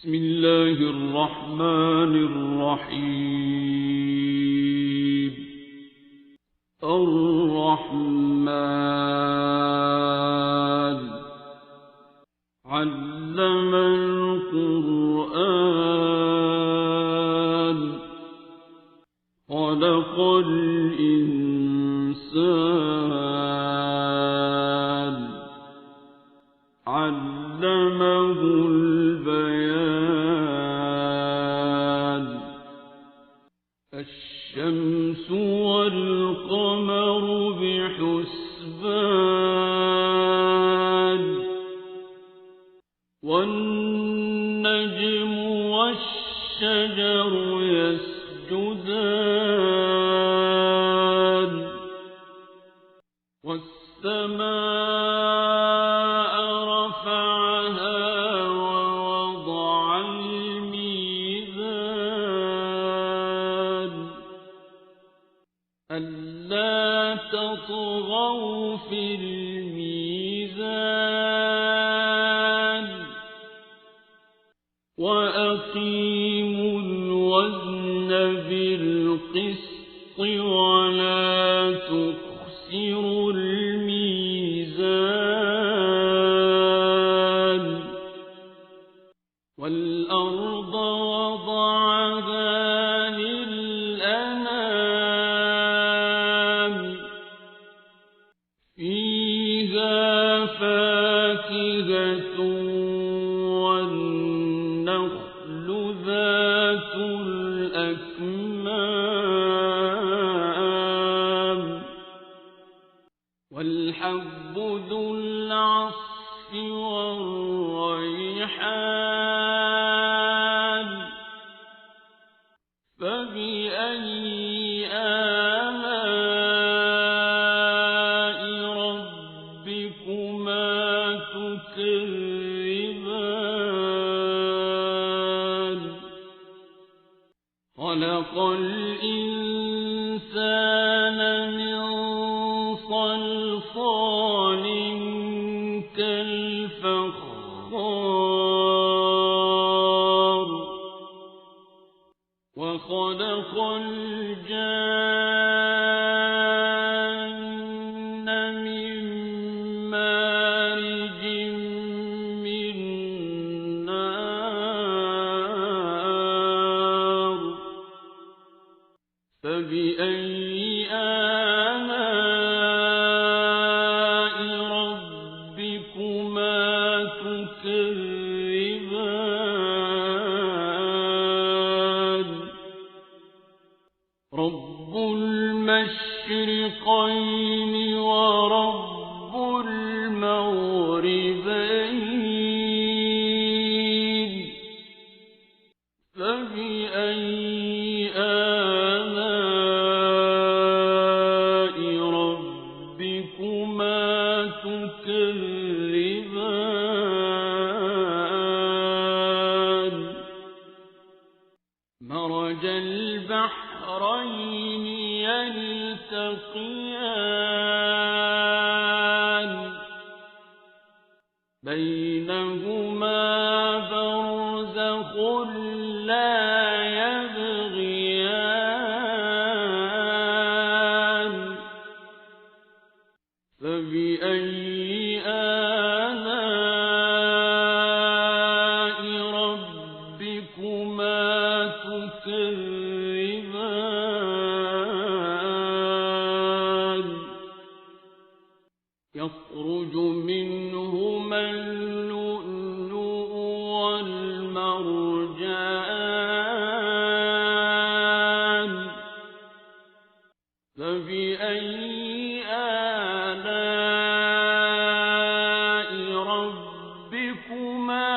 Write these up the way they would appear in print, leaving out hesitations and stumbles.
بسم الله الرحمن الرحيم. الرحمن علم القرآن خلق الإنسان علمه البيان. الشمس والقمر بحسبان والنجم والشجر يسجدان والسماء رفعها ووضع الميزان ألا تطغوا في الميزان وأقيموا الوزن بالقسط ولا تخسروا الميزان. والأرض وضعها للأنام فيها فاكهة والنخل ذات الأكمام والحب ذو العصف والريحان فبأي آلاء ربكما تكذبان. خلق الإنسان من صلصال كالفخار وخلق الجان من مارج من نار فبأي آلاء ربكما تكذبان. رب المشرقين ورب المغربين فبأي آلاء ربكما تكذبان. مرج البحرين يلتقيان بينهما برزخ لا يبغيان فبأي آلاء ربكما تكذبان. يخرج منهما اللؤلؤ والمرجان فبأي آلاء ربكما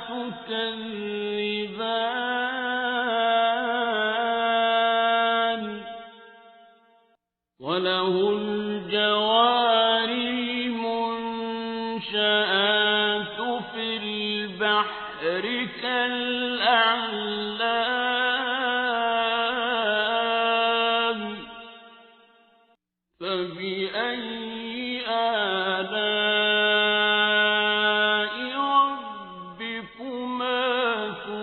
تكذبان. وله الجوار المنشآت في البحر كالأعلام فبأي آلاء ربكما تكذبان.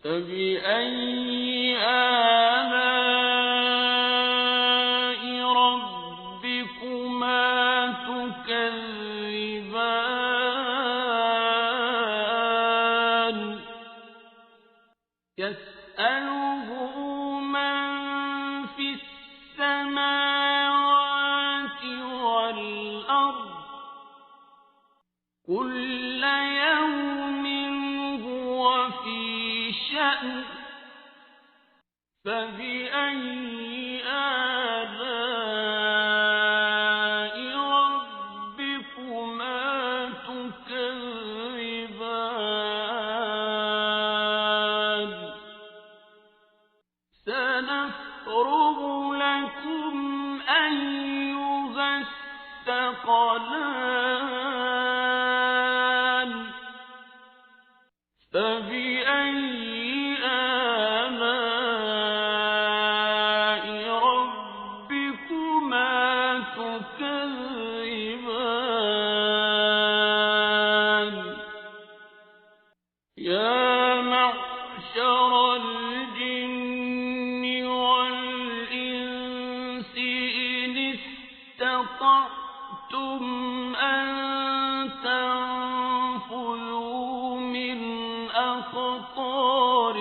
فبأي آلاء ربكما تكذبان يسأله من في السماوات والأرض كل يوم هو في شأن فبأي آلاء ربكما تكذبان سنفرغ لكم أيها الثقلان فبأي آلاء ربكما تكذبان يا معشر الجن والإنس إن استطعتم أن تنفذوا من أقطار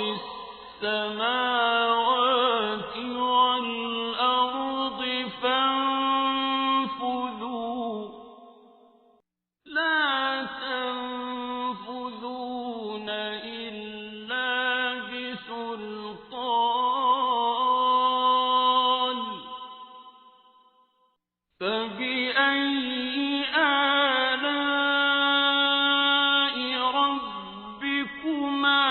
السماوات والأرض فانفذوا لا تنفذون إلا بسلطان فبأي آلاء ربكما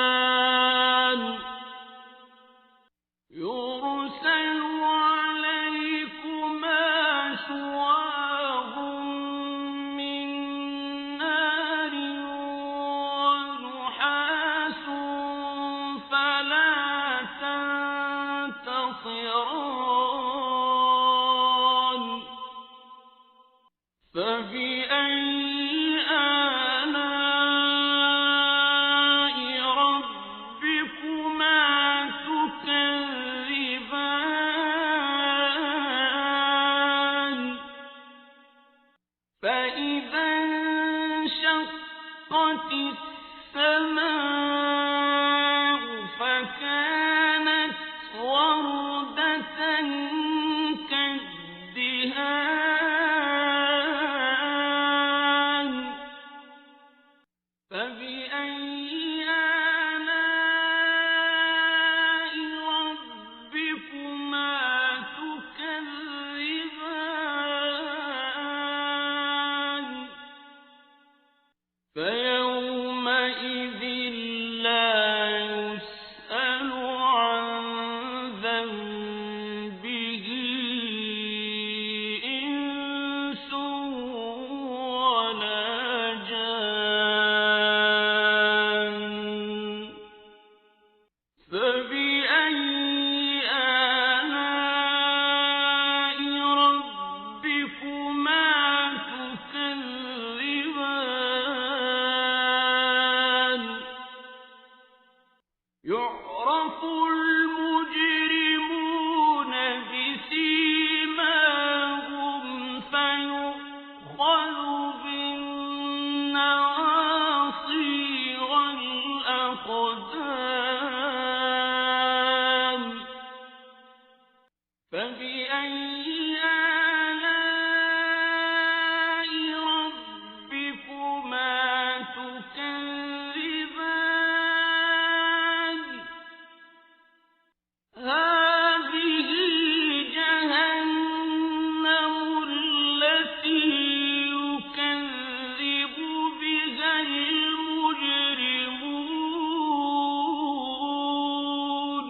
تكذبان يرسل عليكما شواظ من نار ونحاس فلا تنتصران فبأي آلاء ربكما تكذبان فإذا انشقت السماء فكانت وردة كالدهان فبأي آلاء ربكما تكذبان فيومئذ لا يسأل عن ذنبه إنس ولا جان فبأي آلاء ربكما تكذبان يعرف المجرمون بسيماهم فيؤخذ بالنواصي والأقدام فبأي آلاء ربكما تكذبان هذه جهنم التي يكذب بها المجرمون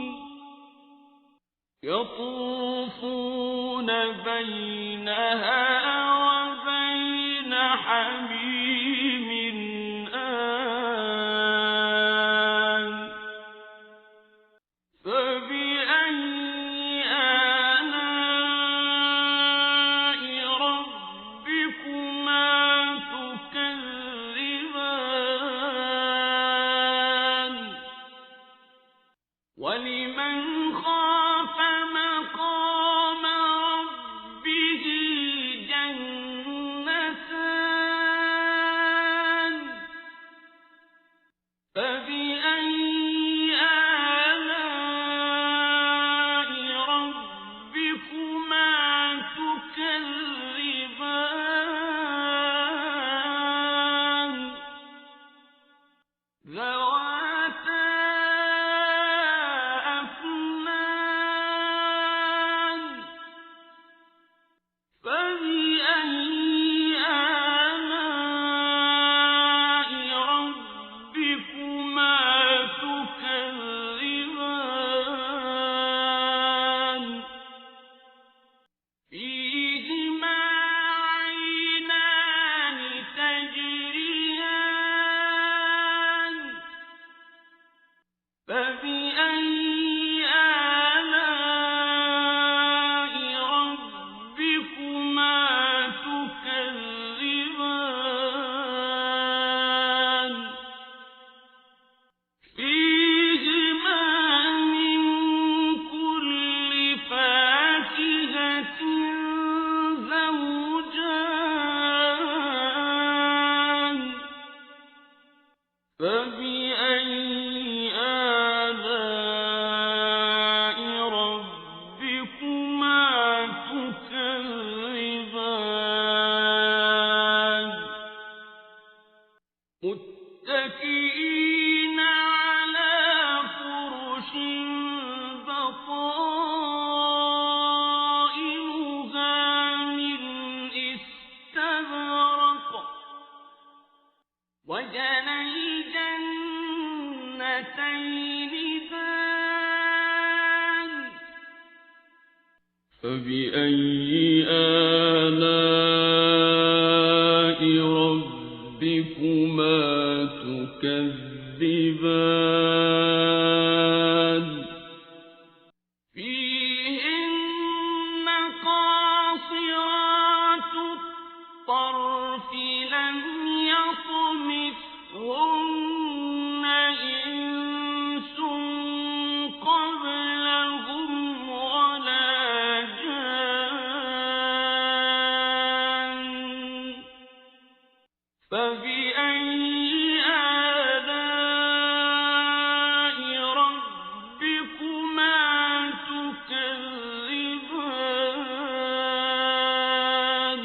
يطوفون بينها وبين حميم آن فبأي آلاء ربكما تكذبان ذواتا أفنان فبأي آلاء ربكما تكذبان فيهما عينان تجريان فبأي آلاء ربكما تكذبان فيهما من كل فاكهة زوجان فبأي آلاء ربكما تكذبان متكئين على فرش بطائنها من استبرق وجنى الجنتين دان فبأي آلاء ربكما تكذبان فيهن قاصرات الطرف لم يطمثهن إنس قبلهم ولا جان فبأي آلاء ربكما تكذبان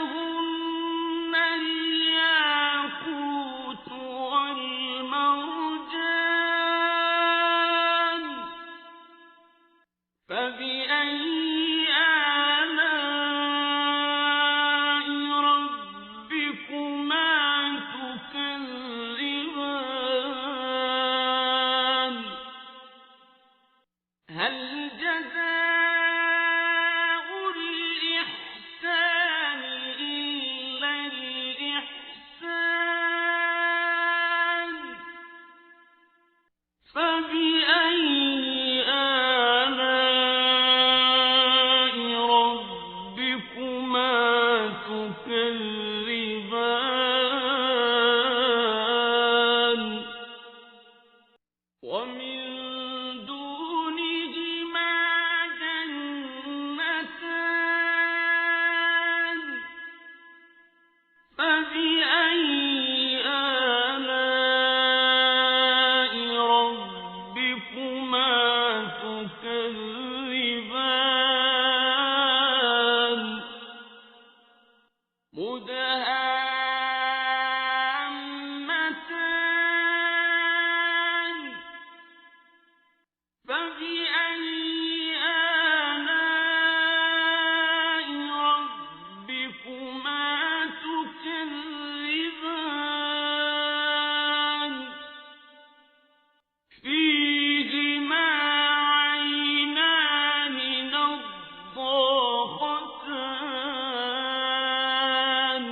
كأنهن الياقوت والمرجان فبأي آلاء ربكما تكذبان هل جزاء الإحسان إلا الإحسان فبأي آلاء ربكما تكذبان ومن دونهما جنتان فبأي آلاء ربكما تكذبان مدهامتان فبأي آلاء ربكما تكذبان فيهما عينان نضاختان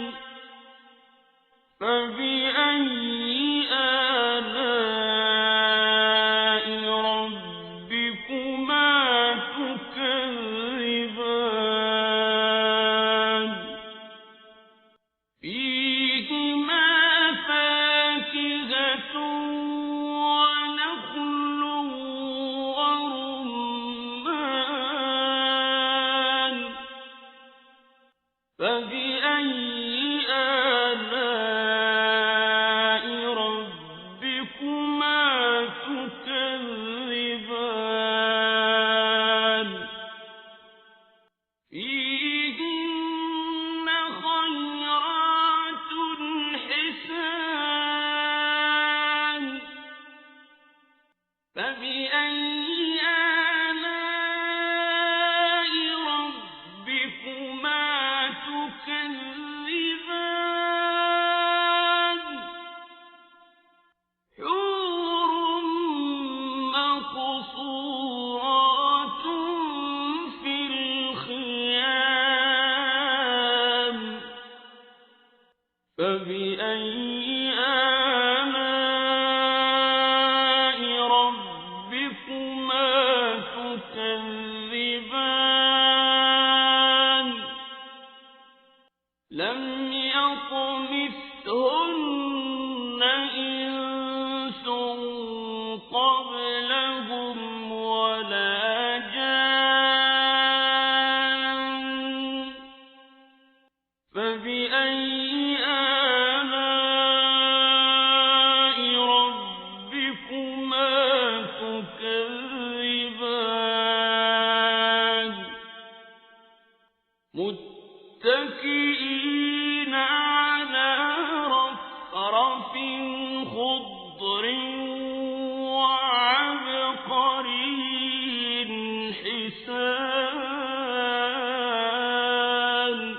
فبأي آلاء ربكما تكذبان لم يطمثهن إنس قبلهم ولا جان فبأي آلاء ربكما تكذبان متكئين على رفرف خضر وعبقري حسان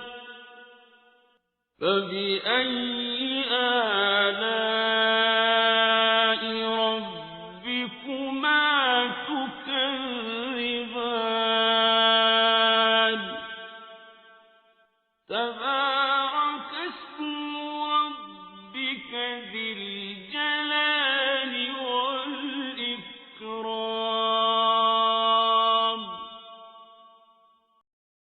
فبأي آلاء ربكما تكذبان